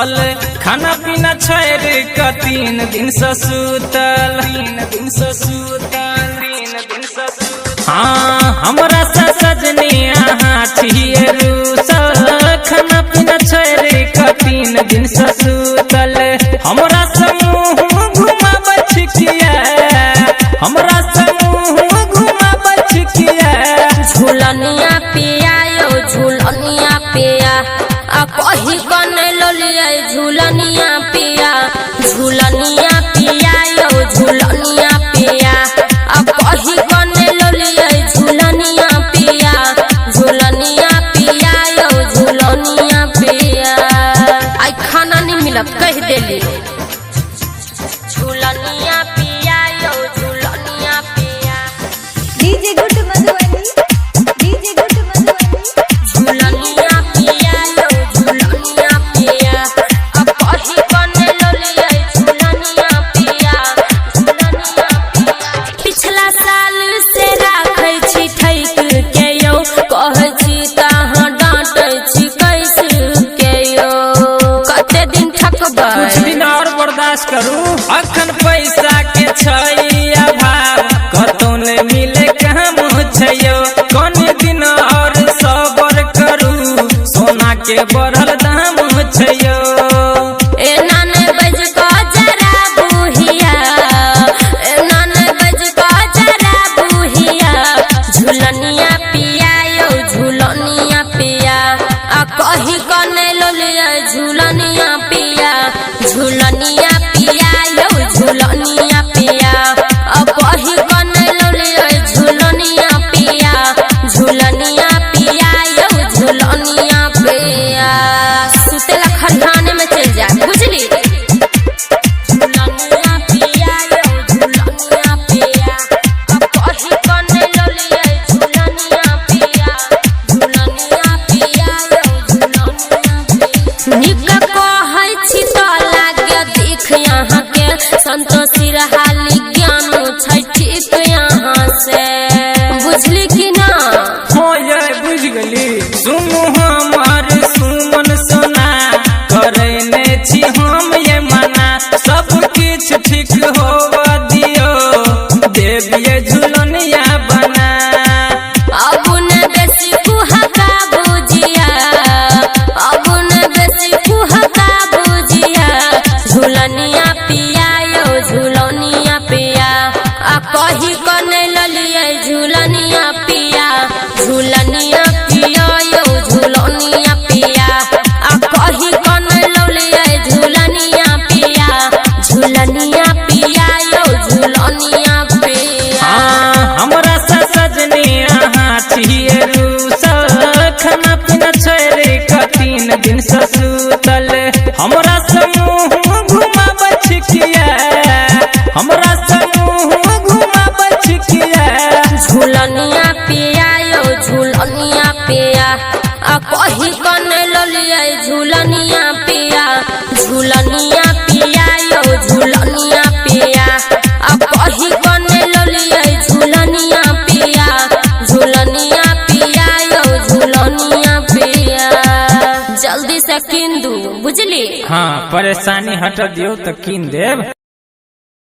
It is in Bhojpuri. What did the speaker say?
सुतल, खाना पीना छैर का 3 दिन से सुतल। हाँ हमरा से सजनी छिए रूसल, खाना पीना छैर का 3 दिन से सुतल। हमरा समूह घुमा बचकिया, हमरा समूह घुमा बचकिया। झूलनिया पिया यो झूलनिया पिया, आ कही कन लोलिया झूलनिया पिया। झूलनिया पिया यो झूलनिया पिया, आ कही कन लोलिया झूलनिया पिया। झूलनिया पिया यो झूलनिया पिया। आई खाना नहीं मिलत कह देली। झूलनिया पिया यो झूलनिया पिया। DJ good Madhubani, DJ good Madhubani. झूलनिया पिया यो झूलनिया पिया, अब कही कने लोलिया झूलनिया पिया। झूलनिया पिया पिछला साल से राखै छी ठैक के यो, कहै छी कहाँ डांटै छी कैसे के यो। कते दिन ठकबा कुछ दिन और बर्दाश्त करू, अखन पैसा के छै अभाव, कतौ ने मिले काम छैयो। कनी दिन और सबर करू, सोना के बढ़ल दाम छैयो। ए नाने बज को जरा बुहिया, ए नाने बज को जरा बुहिया। झूलनिया पिया यो झूलनिया पिया, आ कही कने लोलिया झूलनिया पिया। झूलनिया पिया यो झूलनिया पिया, आ कही कने लोलिया झूलनिया पिया। झूलनिया पिया यो झूलनिया पिया। सुतेला खरिहाने में चल जा बुझली। झूलनिया पिया यो झूलनिया पिया, अब कही कने लोलिया झूलनिया पिया। झूलनिया पिया यो झूलनिया पिया। निक कहै छी तो लागे देख यहाँ के, संतोषी रहाली ज्ञान छै ठीक यहाँ से। बुझली कि ना? हो ये बुझ गली। सुनु हमार सुमन सोना, करने छी हम ये मना। सब किछ ठीक होवा दियो, देविए झूलनिया बना। अब न बेसी कुहका बुझिया, अब न बेसी कुहका बुझिया। झूलनिया पिया यो झूलनिया पिया, आ कही कने ललिया झूलनिया पिया। झूलनिया पिया यो झूलनिया पिया, आ कही कने ललिया झूलनिया पिया। झूलनिया पिया यो झूलनिया पिया। हाँ हमरा से सजनी छिए रूसल, खाना पीना छैर का 3 दिन से सुतल। हमरा समूह घुमा बचकिया, हमरा समूह घुमा बचकिया। झूलनिया पिया यो झूलनिया पिया, आ कही कने लोलिया झूलनिया पिया। झूलनिया पिया यो झूलनिया पिया, आ कही कने लोलिया झूलनिया पिया। झूलनिया पिया यो झूलनिया पिया। जल्दी से किन दू बुझली। हाँ परेशानी हट दियो तो कीन देव।